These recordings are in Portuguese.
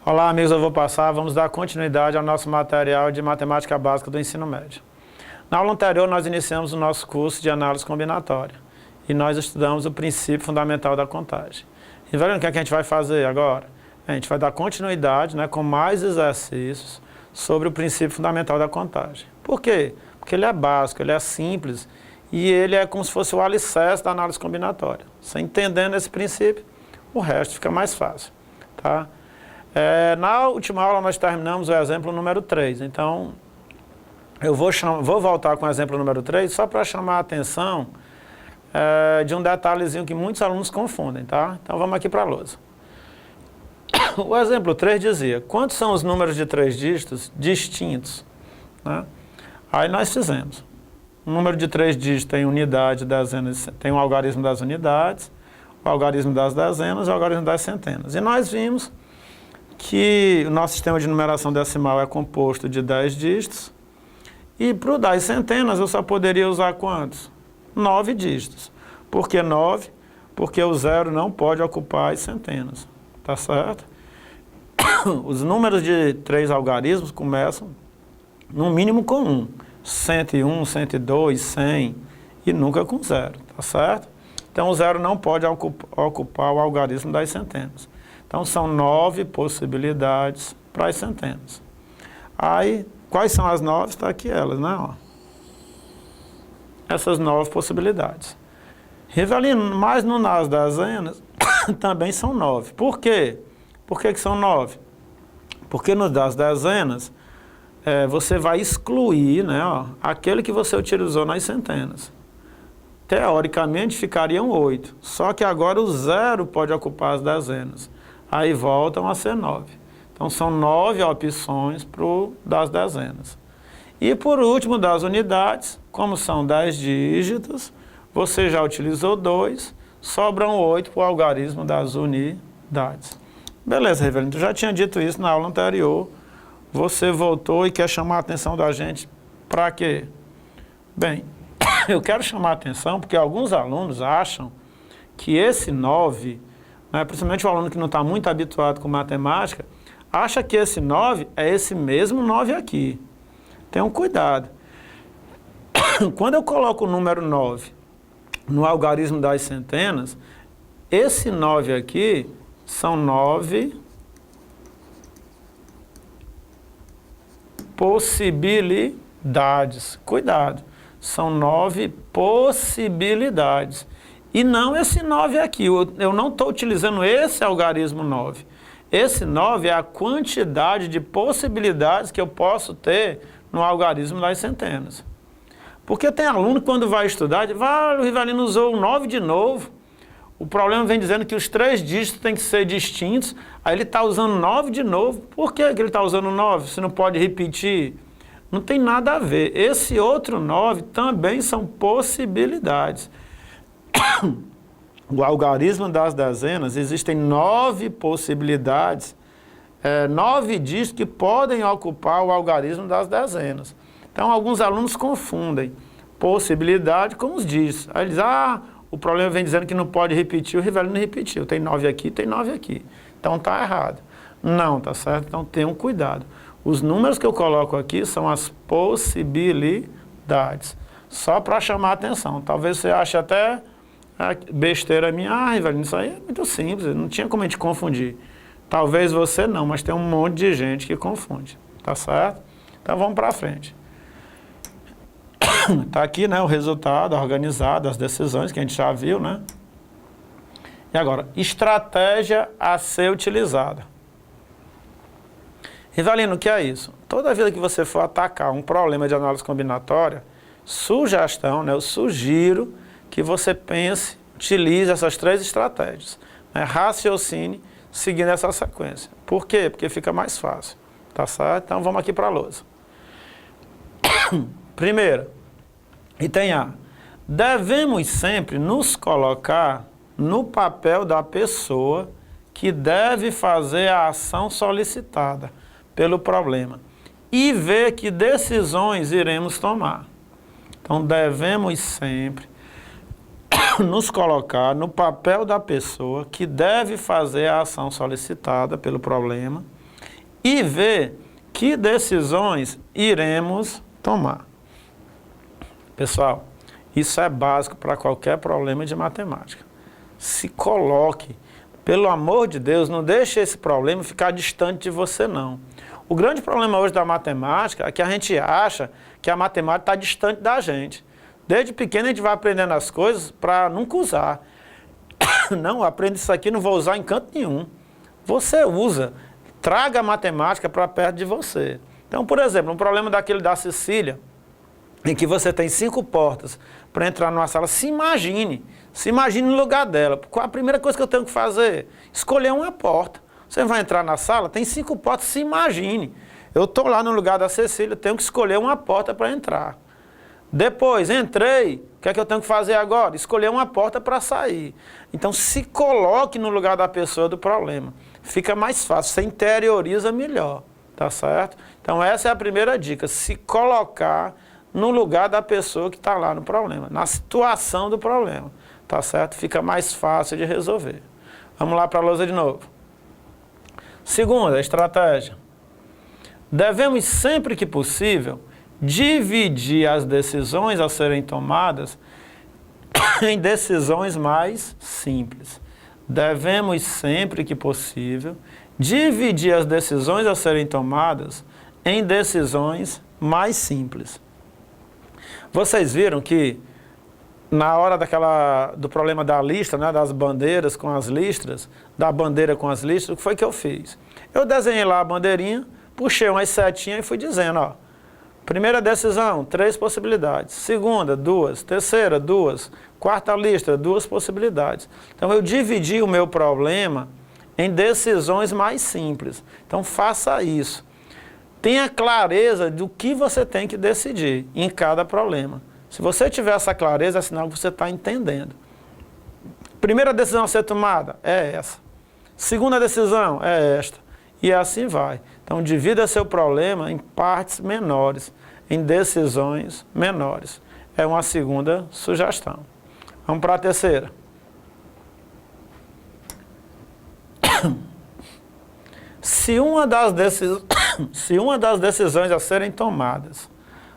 Olá, amigos, eu vou passar, vamos dar continuidade ao nosso material de matemática básica do ensino médio. Na aula anterior, nós iniciamos o nosso curso de análise combinatória e nós estudamos o princípio fundamental da contagem. E vendo o que a gente vai fazer agora? A gente vai dar continuidade, com mais exercícios sobre o princípio fundamental da contagem. Por quê? Porque ele é básico, ele é simples e ele é como se fosse o alicerce da análise combinatória. Você entendendo esse princípio, o resto fica mais fácil, tá? Na última aula nós terminamos o exemplo número 3, então eu vou voltar com o exemplo número 3 só para chamar a atenção de um detalhezinho que muitos alunos confundem, tá? Então vamos aqui para a lousa. O exemplo 3 dizia, quantos são os números de 3 dígitos distintos? Né? Aí nós fizemos. O número de 3 dígitos tem unidade, dezenas, tem o algarismo das unidades, o algarismo das dezenas e o algarismo das centenas. E nós vimos que o nosso sistema de numeração decimal é composto de 10 dígitos e para o das centenas eu só poderia usar quantos? 9 dígitos. Por que 9? Porque o zero não pode ocupar as centenas, tá certo? Os números de 3 algarismos começam no mínimo com 1, 101, 102, 100 e nunca com 0, tá certo? Então o zero não pode ocupar o algarismo das centenas. Então, são 9 possibilidades para as centenas. Aí, quais são as 9? Está aqui elas, né? Ó. Essas 9 possibilidades. Rivelino, mas no nas dezenas também são 9. Por quê? Por que são 9? Porque no das dezenas, você vai excluir, aquele que você utilizou nas centenas. Teoricamente, ficariam 8. Só que agora o zero pode ocupar as dezenas. Aí voltam a ser 9. Então, são 9 opções para o das dezenas. E, por último, das unidades, como são 10 dígitos, você já utilizou 2, sobram 8 para o algarismo das unidades. Beleza, Rivelino, tu já tinha dito isso na aula anterior, você voltou e quer chamar a atenção da gente para quê? Bem, eu quero chamar a atenção porque alguns alunos acham que esse 9... principalmente o aluno que não está muito habituado com matemática, acha que esse 9 é esse mesmo 9 aqui. Tenham cuidado. Quando eu coloco o número 9 no algarismo das centenas, esse 9 aqui são 9 possibilidades. Cuidado. São 9 possibilidades. E não esse 9 aqui, eu não estou utilizando esse algarismo 9. Esse 9 é a quantidade de possibilidades que eu posso ter no algarismo das centenas. Porque tem aluno que quando vai estudar, diz, o Rivelino usou o 9 de novo. O problema vem dizendo que os 3 dígitos têm que ser distintos, aí ele está usando 9 de novo. Por que ele está usando 9 se não pode repetir? Não tem nada a ver. Esse outro 9 também são possibilidades. O algarismo das dezenas, existem 9 possibilidades, 9 dígitos que podem ocupar o algarismo das dezenas. Então, alguns alunos confundem possibilidade com os dígitos. Aí eles dizem, o problema vem dizendo que não pode repetir, o Rivelino não repetiu. Tem 9 aqui, tem 9 aqui. Então, está errado. Não, tá certo? Então, tenham cuidado. Os números que eu coloco aqui são as possibilidades. Só para chamar a atenção. Talvez você ache até besteira minha, Rivelino, isso aí é muito simples, não tinha como a gente confundir. Talvez você não, mas tem um monte de gente que confunde, tá certo? Então vamos para frente. Tá aqui, o resultado organizado, as decisões que a gente já viu, E agora, estratégia a ser utilizada. Rivelino, o que é isso? Toda vida que você for atacar um problema de análise combinatória, sugestão, eu sugiro que você pense, utilize essas 3 estratégias. Raciocine seguindo essa sequência. Por quê? Porque fica mais fácil. Tá certo? Então vamos aqui para a lousa. Primeiro, item A. Devemos sempre nos colocar no papel da pessoa que deve fazer a ação solicitada pelo problema e ver que decisões iremos tomar. Então devemos sempre nos colocar no papel da pessoa que deve fazer a ação solicitada pelo problema e ver que decisões iremos tomar. Pessoal, isso é básico para qualquer problema de matemática. Se coloque, pelo amor de Deus, não deixe esse problema ficar distante de você, não. O grande problema hoje da matemática é que a gente acha que a matemática está distante da gente. Desde pequeno a gente vai aprendendo as coisas para nunca usar. Não, aprendo isso aqui, não vou usar em canto nenhum. Você usa, traga a matemática para perto de você. Então, por exemplo, um problema daquele da Cecília, em que você tem 5 portas para entrar numa sala, se imagine no lugar dela. Qual a primeira coisa que eu tenho que fazer? Escolher uma porta. Você vai entrar na sala, tem 5 portas, se imagine. Eu estou lá no lugar da Cecília, tenho que escolher uma porta para entrar. Depois, entrei, o que é que eu tenho que fazer agora? Escolher uma porta para sair. Então, se coloque no lugar da pessoa do problema. Fica mais fácil, você interioriza melhor, tá certo? Então, essa é a primeira dica, se colocar no lugar da pessoa que está lá no problema, na situação do problema, tá certo? Fica mais fácil de resolver. Vamos lá para a lousa de novo. Segunda estratégia. Devemos, sempre que possível, dividir as decisões a serem tomadas em decisões mais simples. Devemos, sempre que possível, dividir as decisões a serem tomadas em decisões mais simples. Vocês viram que na hora do problema da lista, né, das bandeiras com as listras, da bandeira com as listras, o que foi que eu fiz? Eu desenhei lá a bandeirinha, puxei umas setinhas e fui dizendo, ó, primeira decisão, 3 possibilidades. Segunda, 2. Terceira, 2. Quarta lista, 2 possibilidades. Então eu dividi o meu problema em decisões mais simples. Então faça isso. Tenha clareza do que você tem que decidir em cada problema. Se você tiver essa clareza, é sinal que você está entendendo. Primeira decisão a ser tomada é essa. Segunda decisão é esta. E assim vai. Então divida seu problema em partes menores, em decisões menores. É uma segunda sugestão. Vamos para a terceira. Se uma das decisões a serem tomadas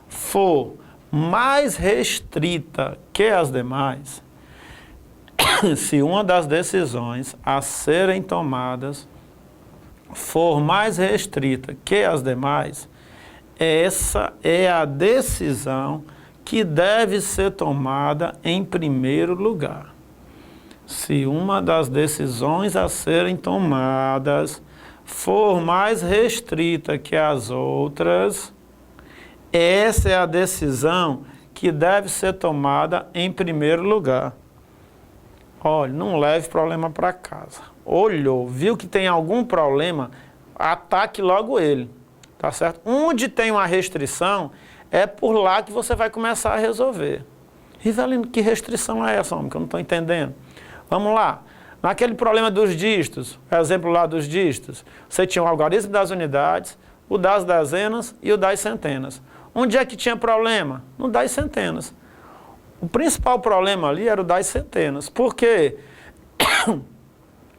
for mais restrita que as demais, se uma das decisões a serem tomadas for mais restrita que as demais, essa é a decisão que deve ser tomada em primeiro lugar. Se uma das decisões a serem tomadas for mais restrita que as outras, essa é a decisão que deve ser tomada em primeiro lugar. Olha, não leve problema para casa. Olhou, viu que tem algum problema, ataque logo ele, tá certo? Onde tem uma restrição, é por lá que você vai começar a resolver. Rivelino, que restrição é essa, homem, que eu não estou entendendo? Vamos lá. Naquele problema dos dígitos, exemplo lá dos dígitos, você tinha o algarismo das unidades, o das dezenas e o das centenas. Onde é que tinha problema? No das centenas. O principal problema ali era o das centenas. Por quê?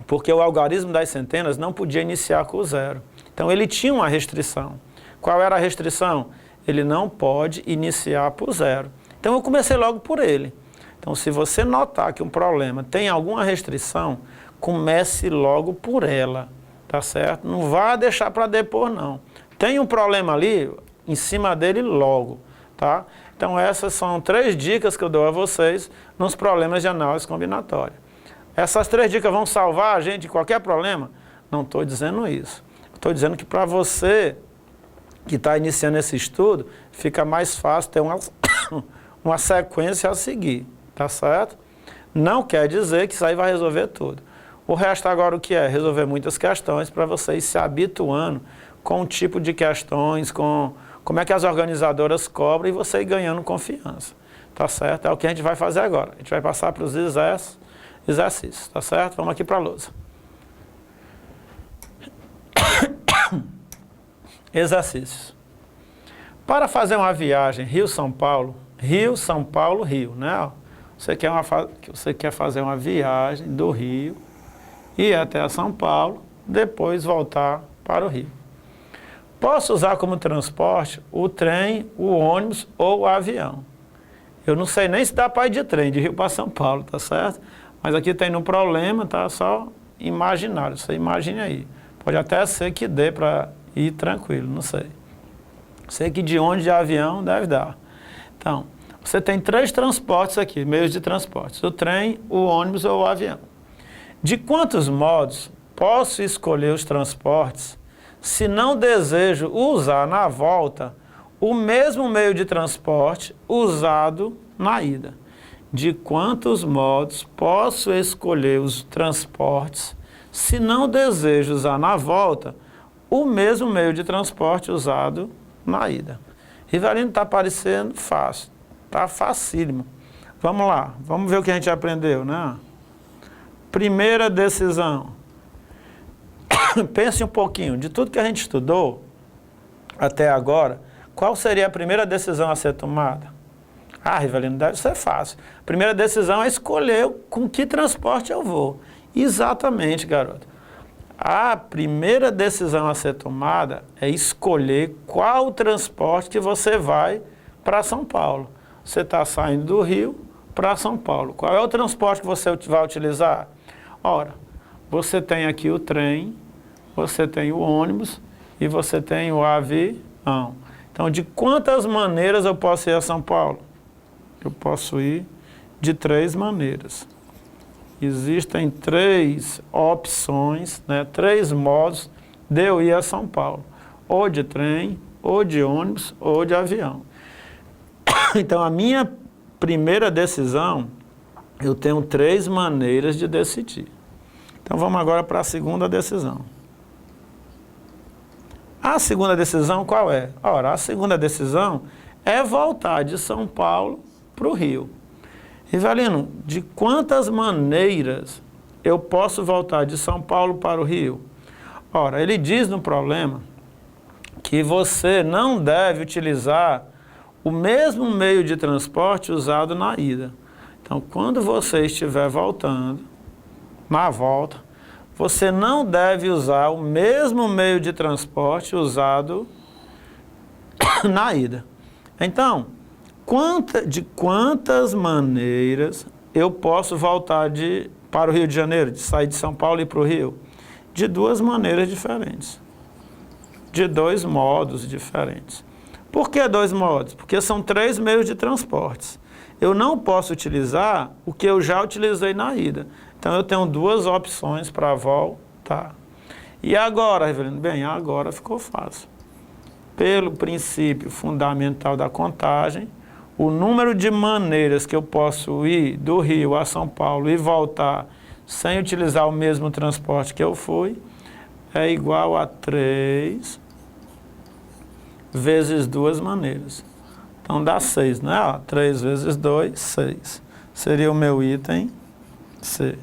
Porque o algarismo das centenas não podia iniciar com o 0. Então ele tinha uma restrição. Qual era a restrição? Ele não pode iniciar por 0. Então eu comecei logo por ele. Então se você notar que um problema tem alguma restrição, comece logo por ela, tá certo? Não vá deixar para depois não. Tem um problema ali, em cima dele logo, tá? Então essas são 3 dicas que eu dou a vocês nos problemas de análise combinatória. Essas 3 dicas vão salvar a gente de qualquer problema? Não estou dizendo isso. Estou dizendo que para você que está iniciando esse estudo, fica mais fácil ter uma sequência a seguir, tá certo? Não quer dizer que isso aí vai resolver tudo. O resto agora o que é? Resolver muitas questões para vocês se habituando com o tipo de questões, com como é que as organizadoras cobram e você ir ganhando confiança, tá certo? É o que a gente vai fazer agora. A gente vai passar para os exercícios, tá certo? Vamos aqui para a lousa. Exercícios. Para fazer uma viagem Rio-São Paulo, Rio, né? Você quer fazer uma viagem do Rio, ir até São Paulo, depois voltar para o Rio. Posso usar como transporte o trem, o ônibus ou o avião. Eu não sei nem se dá para ir de trem, de Rio para São Paulo, tá certo? Mas aqui tem um problema, tá? Só imaginário, você imagine aí. Pode até ser que dê para ir tranquilo, não sei. Sei que de ônibus, de avião, deve dar. Então, você tem 3 transportes aqui, meios de transporte. O trem, o ônibus ou o avião. De quantos modos posso escolher os transportes se não desejo usar na volta o mesmo meio de transporte usado na ida? De quantos modos posso escolher os transportes se não desejo usar na volta o mesmo meio de transporte usado na ida? Rivelino, está parecendo fácil, está facílimo. Vamos lá, vamos ver o que a gente aprendeu, né? Primeira decisão. Pense um pouquinho, de tudo que a gente estudou até agora, qual seria a primeira decisão a ser tomada? Ah, Rivelino, deve ser fácil. A primeira decisão é escolher com que transporte eu vou. Exatamente, garoto. A primeira decisão a ser tomada é escolher qual transporte que você vai para São Paulo. Você está saindo do Rio para São Paulo. Qual é o transporte que você vai utilizar? Ora, você tem aqui o trem, você tem o ônibus e você tem o avião. Então, de quantas maneiras eu posso ir a São Paulo? Eu posso ir de 3 maneiras. Existem 3 opções, né, 3 modos de eu ir a São Paulo. Ou de trem, ou de ônibus, ou de avião. Então, a minha primeira decisão, eu tenho 3 maneiras de decidir. Então, vamos agora para a segunda decisão. A segunda decisão qual é? Ora, a segunda decisão é voltar de São Paulo para o Rio. Rivelino, de quantas maneiras eu posso voltar de São Paulo para o Rio? Ora, ele diz no problema que você não deve utilizar o mesmo meio de transporte usado na ida. Então, quando você estiver voltando, na volta, você não deve usar o mesmo meio de transporte usado na ida. Então, de quantas maneiras eu posso voltar para o Rio de Janeiro, de sair de São Paulo e ir para o Rio? De 2 maneiras diferentes. De 2 modos diferentes. Por que 2 modos? Porque são 3 meios de transportes. Eu não posso utilizar o que eu já utilizei na ida. Então, eu tenho 2 opções para voltar. E agora, Rivelino? Bem, agora ficou fácil. Pelo princípio fundamental da contagem, o número de maneiras que eu posso ir do Rio a São Paulo e voltar sem utilizar o mesmo transporte que eu fui é igual a 3 vezes 2 maneiras. Então dá 6, né? Ó, 3 vezes 2, 6. Seria o meu item C.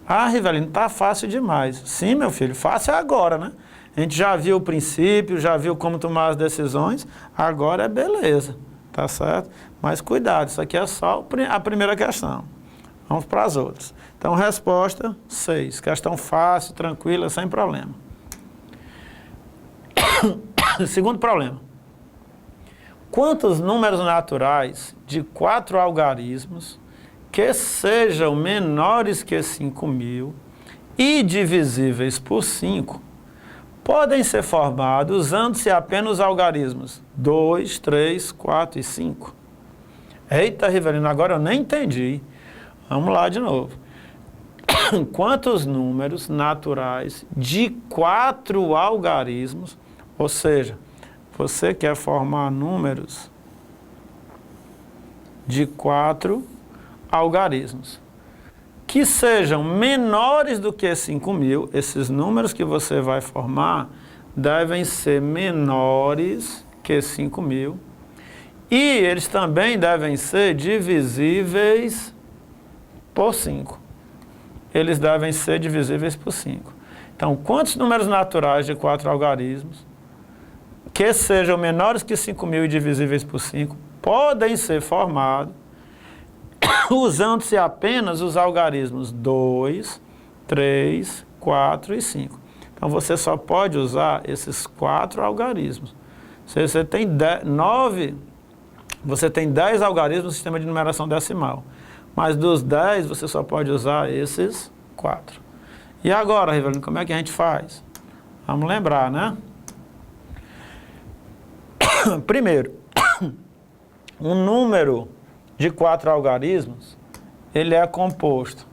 Ah, Rivelino, tá fácil demais. Sim, meu filho, fácil é agora, né? A gente já viu o princípio, já viu como tomar as decisões, agora é beleza, tá certo? Mas cuidado, isso aqui é só a primeira questão. Vamos para as outras. Então, resposta 6. Questão fácil, tranquila, sem problema. Segundo problema. Quantos números naturais de 4 algarismos que sejam menores que 5.000 e divisíveis por 5 podem ser formados usando-se apenas os algarismos 2, 3, 4 e 5? Eita, Rivelino, agora eu nem entendi. Vamos lá de novo. Quantos números naturais de 4 algarismos, ou seja, você quer formar números de 4 algarismos que sejam menores do que 5.000, esses números que você vai formar devem ser menores que 5.000 e eles também devem ser divisíveis por 5. Eles devem ser divisíveis por 5. Então, quantos números naturais de 4 algarismos que sejam menores que 5.000 e divisíveis por 5 podem ser formados usando-se apenas os algarismos 2, 3, 4 e 5. Então, você só pode usar esses 4 algarismos. Se você tem 9, você tem 10 algarismos no sistema de numeração decimal. Mas dos 10, você só pode usar esses 4. E agora, Rivelino, como é que a gente faz? Vamos lembrar, né? Primeiro, um número de 4 algarismos, ele é composto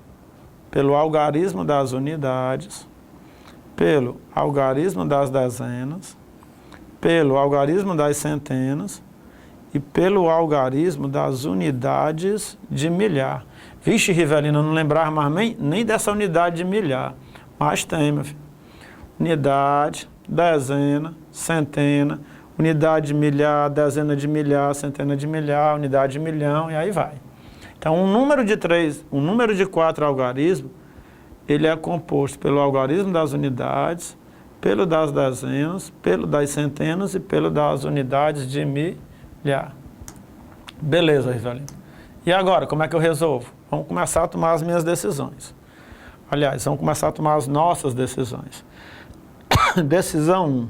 pelo algarismo das unidades, pelo algarismo das dezenas, pelo algarismo das centenas e pelo algarismo das unidades de milhar. Vixe, Rivelino, eu não lembrava mais nem dessa unidade de milhar, mas tem, meu filho. Unidade, dezena, centena, unidade de milhar, dezena de milhar, centena de milhar, unidade de milhão, e aí vai. Então, um número de 4 algarismos, ele é composto pelo algarismo das unidades, pelo das dezenas, pelo das centenas e pelo das unidades de milhar. Beleza, Rivelino. E agora, como é que eu resolvo? Vamos começar a tomar as minhas decisões. Aliás, vamos começar a tomar as nossas decisões. Decisão 1.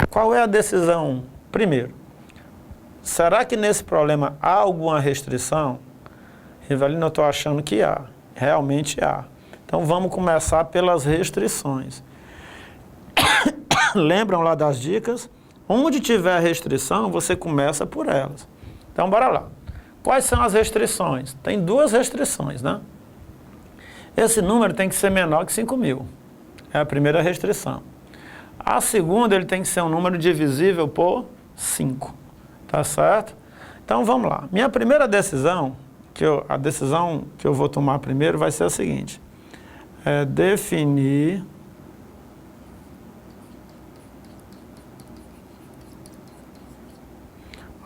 Qual é a decisão 1? Primeiro, será que nesse problema há alguma restrição? Rivelino, eu estou achando que há. Realmente há. Então, vamos começar pelas restrições. Lembram lá das dicas? Onde tiver restrição, você começa por elas. Então, bora lá. Quais são as restrições? Tem 2 restrições, né? Esse número tem que ser menor que 5.000. É a primeira restrição. A segunda, ele tem que ser um número divisível por 5. Tá certo? Então, vamos lá. Minha primeira decisão, a decisão que eu vou tomar primeiro vai ser a seguinte. É definir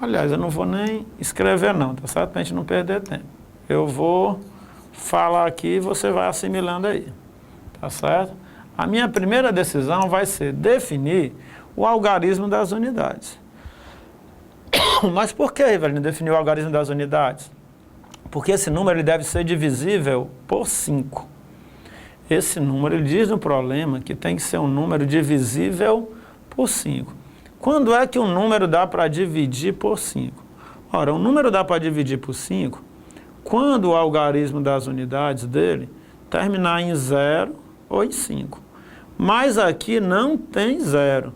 aliás, eu não vou nem escrever não, tá certo? Para a gente não perder tempo. Eu vou falar aqui e você vai assimilando aí, tá certo? A minha primeira decisão vai ser definir o algarismo das unidades. Mas por que, Rivelino, definir o algarismo das unidades? Porque esse número ele deve ser divisível por 5. Esse número, ele diz no problema que tem que ser um número divisível por 5. Quando é que um número dá para dividir por 5? Ora, um número dá para dividir por 5 quando o algarismo das unidades dele terminar em 0 ou em 5. Mas aqui não tem 0.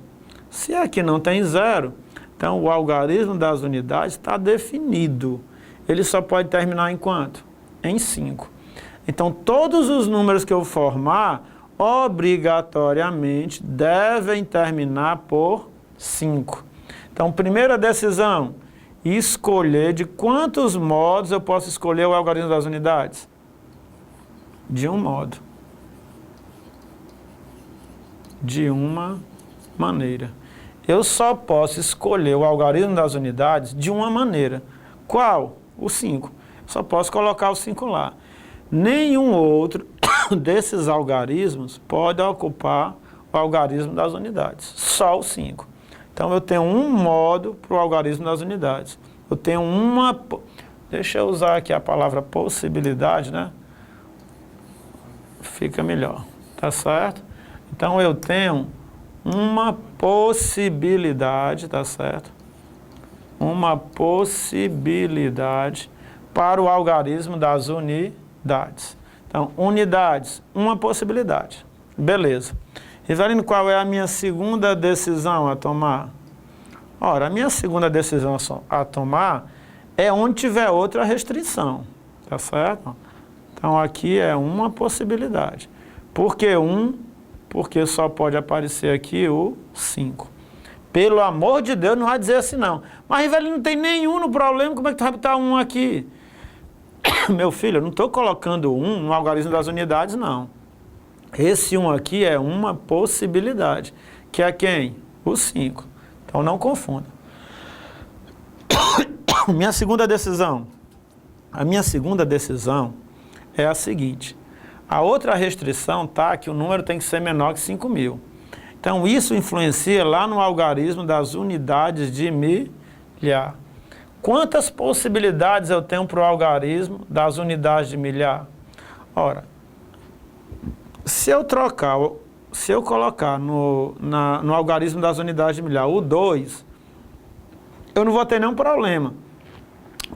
Se aqui não tem 0, então o algarismo das unidades está definido. Ele só pode terminar em quanto? Em 5. Então, todos os números que eu formar, obrigatoriamente, devem terminar por 5. Então, primeira decisão, escolher de quantos modos eu posso escolher o algarismo das unidades? De um modo. De uma maneira. Eu só posso escolher o algarismo das unidades de uma maneira. Qual? O 5. Só posso colocar o 5 lá. Nenhum outro desses algarismos pode ocupar o algarismo das unidades. Só o 5. Então, eu tenho um modo para o algarismo das unidades. Eu tenho uma... Deixa eu usar aqui a palavra possibilidade, né? Fica melhor. Tá certo? Então, eu tenho uma possibilidade, tá certo? Uma possibilidade para o algarismo das unidades. Então, unidades, uma possibilidade. Beleza. Rivelino, qual é a minha segunda decisão a tomar? Ora, a minha segunda decisão a tomar é onde tiver outra restrição. Tá certo? Então, aqui é uma possibilidade. Por que 1? Porque só pode aparecer aqui o 5. Pelo amor de Deus, não vai dizer assim não. Mas, Rivelino, não tem nenhum no problema, como é que tu vai botar 1 aqui? Meu filho, eu não estou colocando 1 no algarismo das unidades, não. Esse 1 aqui é uma possibilidade, que é quem? O 5. Então, não confunda. Minha segunda decisão. A minha segunda decisão é a seguinte. A outra restrição tá que o número tem que ser menor que 5.000. Então, isso influencia lá no algarismo das unidades de milhar. Quantas possibilidades eu tenho para o algarismo das unidades de milhar? Ora, Se eu colocar no algarismo das unidades de milhar o 2, eu não vou ter nenhum problema.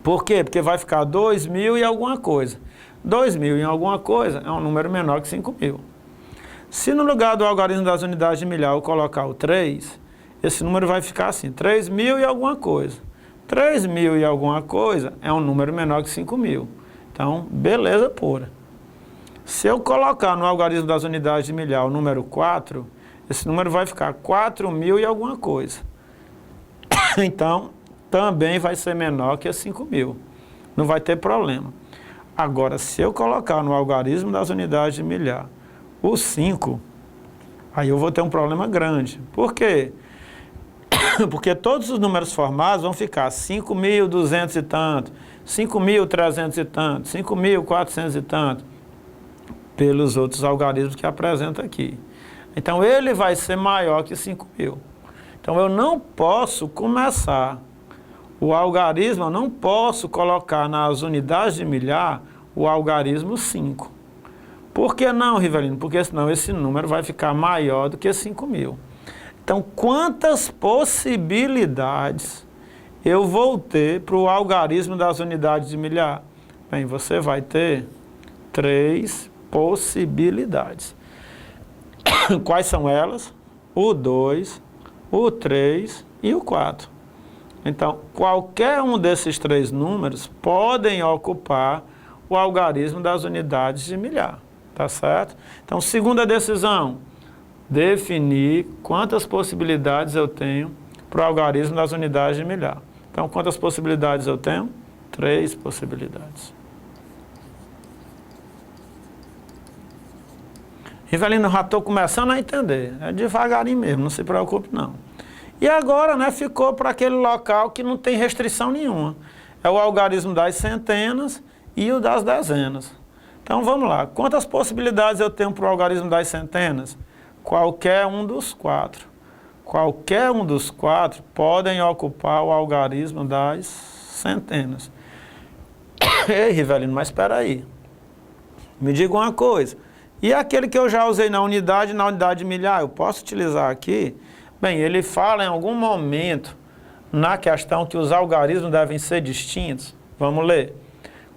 Por quê? Porque vai ficar 2.000 e alguma coisa. 2.000 e alguma coisa é um número menor que 5.000. Se no lugar do algarismo das unidades de milhar eu colocar o 3, esse número vai ficar assim, 3.000 e alguma coisa. 3.000 e alguma coisa é um número menor que 5.000. Então, beleza pura. Se eu colocar no algarismo das unidades de milhar o número 4, esse número vai ficar 4.000 e alguma coisa. Então, também vai ser menor que 5.000. Não vai ter problema. Agora, se eu colocar no algarismo das unidades de milhar o 5, aí eu vou ter um problema grande. Por quê? Porque todos os números formados vão ficar 5.200 e tanto, 5.300 e tanto, 5.400 e tanto, pelos outros algarismos que apresenta aqui. Então, ele vai ser maior que 5.000. Então, eu não posso começar o algarismo, eu não posso colocar nas unidades de milhar o algarismo 5. Por que não, Rivelino? Porque senão esse número vai ficar maior do que 5.000. Então, quantas possibilidades eu vou ter para o algarismo das unidades de milhar? Bem, você vai ter 3 possibilidades. Quais são elas? O 2, o 3 e o 4. Então, qualquer um desses 3 números podem ocupar o algarismo das unidades de milhar, tá certo? Então, segunda decisão, definir quantas possibilidades eu tenho para o algarismo das unidades de milhar. Então, quantas possibilidades eu tenho? 3 possibilidades. Rivelino, já estou começando a entender. É devagarinho mesmo, não se preocupe não. E agora, né, ficou para aquele local que não tem restrição nenhuma. É o algarismo das centenas e o das dezenas. Então vamos lá. Quantas possibilidades eu tenho para o algarismo das centenas? Qualquer um dos 4. Qualquer um dos 4 podem ocupar o algarismo das centenas. Ei, Rivelino, mas espera aí. Me diga uma coisa. E aquele que eu já usei na unidade de milhar, eu posso utilizar aqui? Bem, ele fala em algum momento na questão que os algarismos devem ser distintos. Vamos ler.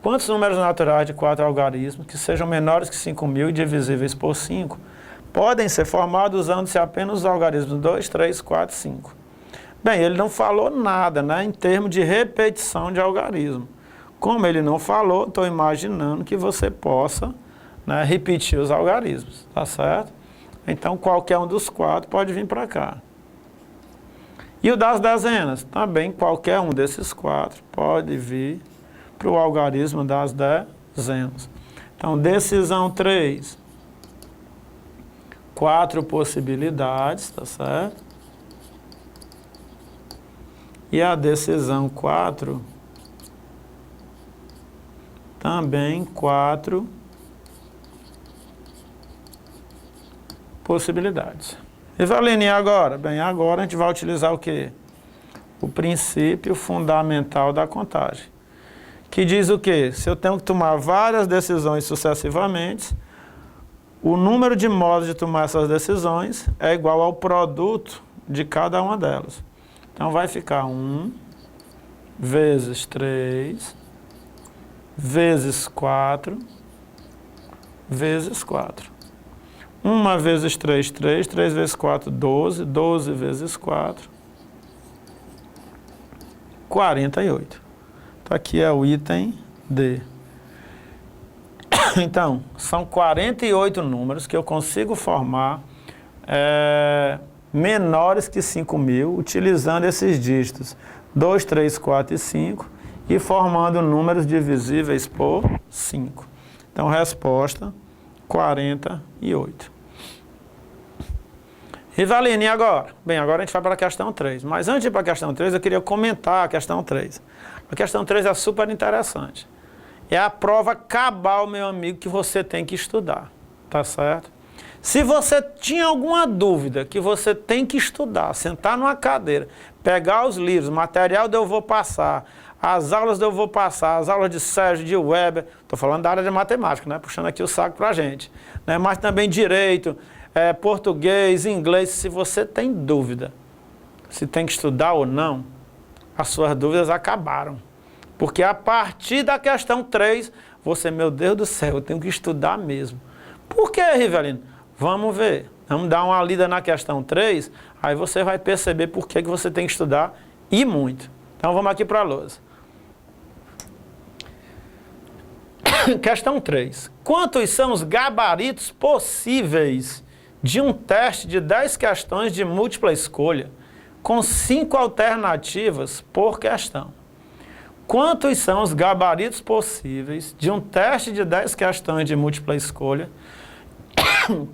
Quantos números naturais de 4 algarismos, que sejam menores que 5.000 e divisíveis por 5, podem ser formados usando-se apenas os algarismos 2, 3, 4, 5? Bem, ele não falou nada, né, em termos de repetição de algarismo. Como ele não falou, estou imaginando que você possa, né, repetir os algarismos, tá certo? Então, qualquer um dos 4 pode vir para cá. E o das dezenas? Também qualquer um desses 4 pode vir para o algarismo das dezenas. Então, decisão 3, 4 possibilidades, tá certo? E a decisão 4, também 4 possibilidades. Rivelino, e agora? Bem, agora a gente vai utilizar o quê? O princípio fundamental da contagem. Que diz o quê? Se eu tenho que tomar várias decisões sucessivamente, o número de modos de tomar essas decisões é igual ao produto de cada uma delas. Então vai ficar 1 vezes 3 vezes 4 vezes 4. 1 vezes 3, 3, 3 vezes 4, 12, 12 vezes 4, 48. Então, aqui é o item D. Então, são 48 números que eu consigo formar menores que 5.000, utilizando esses dígitos 2, 3, 4 e 5, e formando números divisíveis por 5. Então, resposta 48. Rivelino, e agora? Bem, agora a gente vai para a questão 3. Mas antes de ir para a questão 3, eu queria comentar a questão 3. A questão 3 é super interessante. É a prova cabal, meu amigo, que você tem que estudar, tá certo? Se você tinha alguma dúvida que você tem que estudar, sentar numa cadeira, pegar os livros, o material eu vou passar, as aulas eu vou passar, as aulas de Sérgio, de Weber, estou falando da área de matemática, né? Puxando aqui o saco para a gente, né? Mas também direito, português, inglês, se você tem dúvida se tem que estudar ou não, as suas dúvidas acabaram. Porque a partir da questão 3, você, meu Deus do céu, eu tenho que estudar mesmo. Por que, Rivelino? Vamos ver. Vamos dar uma lida na questão 3, aí você vai perceber por que você tem que estudar e muito. Então vamos aqui para a lousa. Questão 3. Quantos são os gabaritos possíveis de um teste de 10 questões de múltipla escolha, com 5 alternativas por questão? Quantos são os gabaritos possíveis de um teste de 10 questões de múltipla escolha,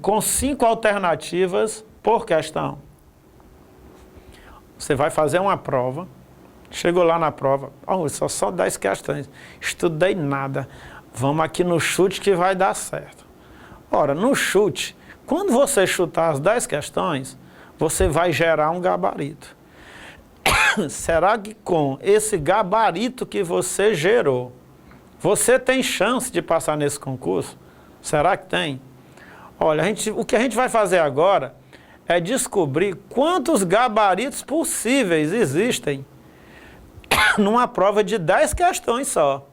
com 5 alternativas por questão? Você vai fazer uma prova, chegou lá na prova, só 10 questões, estudei nada, vamos aqui no chute que vai dar certo. Ora, no chute, quando você chutar as 10 questões, você vai gerar um gabarito. Será que com esse gabarito que você gerou, você tem chance de passar nesse concurso? Será que tem? Olha, o que a gente vai fazer agora é descobrir quantos gabaritos possíveis existem numa prova de 10 questões só,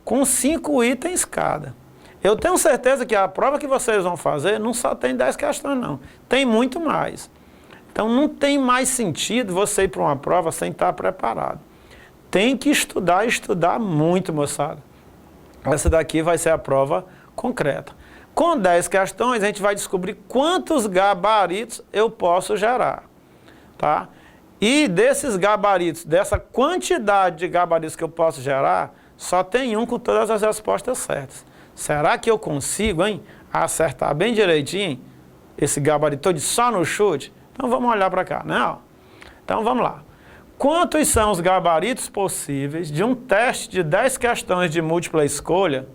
com 5 itens cada. Eu tenho certeza que a prova que vocês vão fazer não só tem 10 questões, não. Tem muito mais. Então não tem mais sentido você ir para uma prova sem estar preparado. Tem que estudar, estudar muito, moçada. Essa daqui vai ser a prova concreta. Com 10 questões, a gente vai descobrir quantos gabaritos eu posso gerar. Tá? E desses gabaritos, dessa quantidade de gabaritos que eu posso gerar, só tem um com todas as respostas certas. Será que eu consigo, hein, acertar bem direitinho esse gabarito todo só no chute? Então vamos olhar para cá, né? Então vamos lá. Quantos são os gabaritos possíveis de um teste de 10 questões de múltipla escolha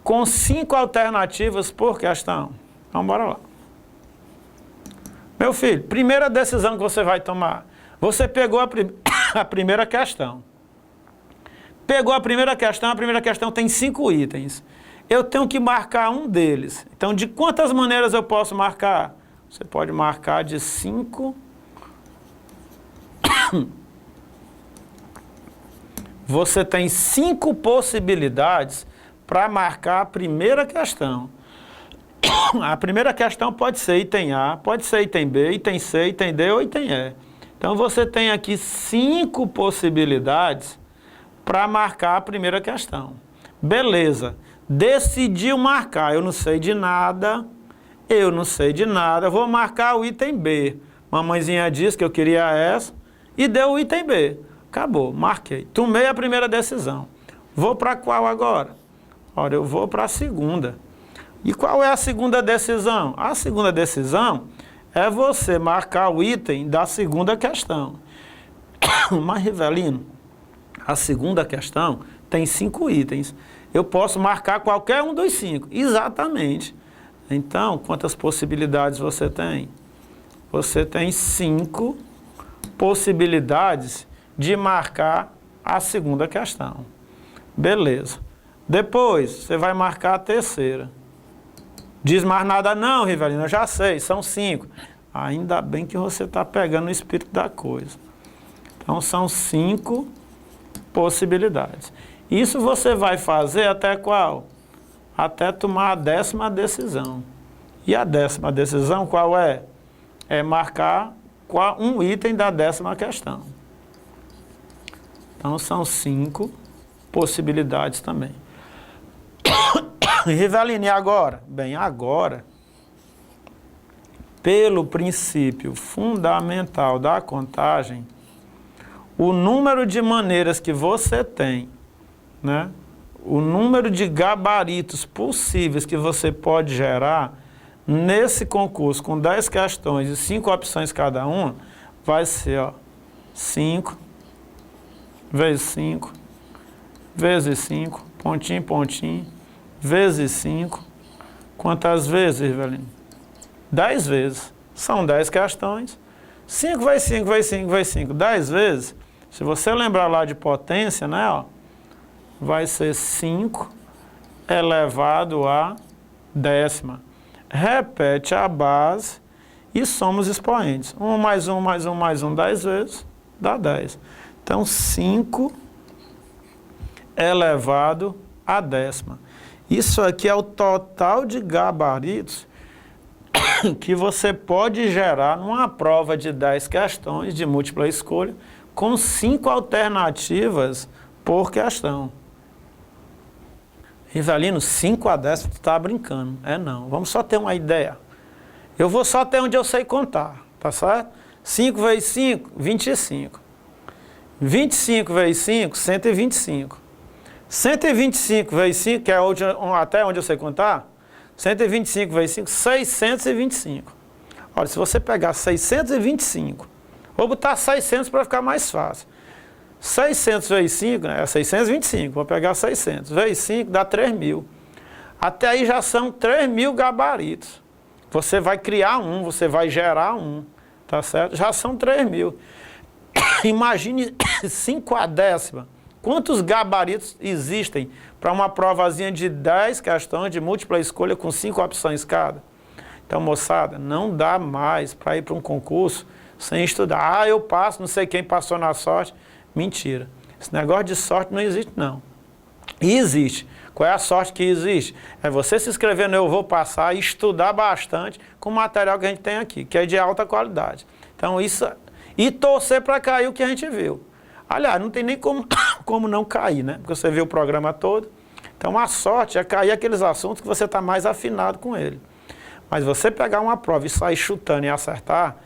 com 5 alternativas por questão? Então bora lá. Meu filho, primeira decisão que você vai tomar. Você pegou a primeira questão. Pegou a primeira questão tem 5 itens. Eu tenho que marcar um deles. Então, de quantas maneiras eu posso marcar? Você pode marcar de 5. Você tem 5 possibilidades para marcar a primeira questão. A primeira questão pode ser item A, pode ser item B, item C, item D ou item E. Então, você tem aqui 5 possibilidades para marcar a primeira questão. Beleza. Decidiu marcar. Eu não sei de nada. Vou marcar o item B. Mamãezinha disse que eu queria essa e deu o item B. Acabou, marquei. Tomei a primeira decisão. Vou para qual agora? Ora, eu vou para a segunda. E qual é a segunda decisão? A segunda decisão é você marcar o item da segunda questão. Mas, Rivelino, a segunda questão tem 5 itens. Eu posso marcar qualquer um dos 5. Exatamente. Então, quantas possibilidades você tem? Você tem 5 possibilidades de marcar a segunda questão. Beleza. Depois, você vai marcar a terceira. Diz mais nada não, Rivelino, eu já sei, são 5. Ainda bem que você está pegando o espírito da coisa. Então, são 5 possibilidades. Isso você vai fazer até qual? Até tomar a 10ª decisão. E a 10ª decisão qual é? É marcar um item da 10ª questão. Então, são 5 possibilidades também. Rivelino, e agora? Bem, agora, pelo princípio fundamental da contagem, o número de maneiras que você tem, né? O número de gabaritos possíveis que você pode gerar nesse concurso com 10 questões e 5 opções cada uma, vai ser 5 vezes 5 vezes 5, pontinho, pontinho, vezes 5. Quantas vezes, Rivelino? 10 vezes. São 10 questões. 5 vezes 5 vezes 5 vezes 5, 10 vezes. Se você lembrar lá de potência, né, ó, vai ser 5 elevado a décima. Repete a base e soma os expoentes. 1 mais 1 mais 1 mais 1, 10 vezes, dá 10. Então, 5 elevado a décima. Isso aqui é o total de gabaritos que você pode gerar numa prova de 10 questões de múltipla escolha com 5 alternativas por questão. Rivelino, 5 a 10, tu tá brincando. É não, vamos só ter uma ideia. Eu vou só ter onde eu sei contar, tá certo? 5 vezes 5, 25. 25 vezes 5, 125. 125 vezes 5, que é até onde eu sei contar, 125 vezes 5, 625. Olha, se você pegar 625, vou botar 600 para ficar mais fácil. 600 vezes 5, né, é 625, vou pegar 600. Vezes 5 dá 3.000. Até aí já são 3.000 gabaritos. Você vai criar um, você vai gerar um, tá certo? Já são 3.000. Imagine 5 a décima. Quantos gabaritos existem para uma provazinha de 10 questões de múltipla escolha com 5 opções cada? Então, moçada, não dá mais para ir para um concurso sem estudar. Ah, eu passo, não sei quem passou na sorte. Mentira. Esse negócio de sorte não existe, não. E existe. Qual é a sorte que existe? É você se inscrever no Eu Vou Passar e estudar bastante com o material que a gente tem aqui, que é de alta qualidade. Então, isso... E torcer para cair o que a gente viu. Aliás, não tem nem como não cair, né? Porque você vê o programa todo. Então, a sorte é cair aqueles assuntos que você está mais afinado com ele. Mas você pegar uma prova e sair chutando e acertar,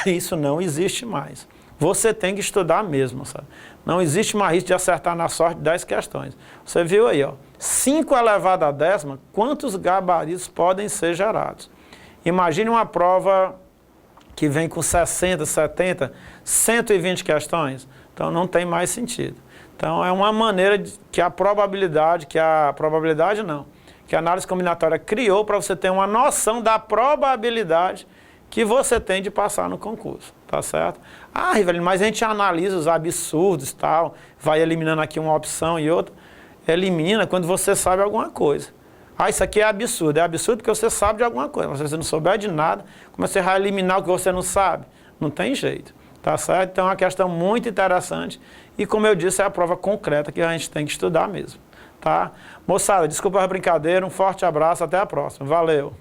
isso não existe mais. Você tem que estudar mesmo, sabe? Não existe mais risco de acertar na sorte 10 questões. Você viu aí, ó, 5 elevado a décima, quantos gabaritos podem ser gerados? Imagine uma prova que vem com 60, 70, 120 questões. Então, não tem mais sentido. Então, é uma maneira que a análise combinatória criou para você ter uma noção da probabilidade que você tem de passar no concurso, tá certo? Ah, Rivelino, mas a gente analisa os absurdos e tal, vai eliminando aqui uma opção e outra. Elimina quando você sabe alguma coisa. Ah, isso aqui é absurdo porque você sabe de alguma coisa. Mas se você não souber de nada, como você vai eliminar o que você não sabe? Não tem jeito, tá certo? Então é uma questão muito interessante e, como eu disse, é a prova concreta que a gente tem que estudar mesmo, tá? Moçada, desculpa a brincadeira, um forte abraço, até a próxima. Valeu!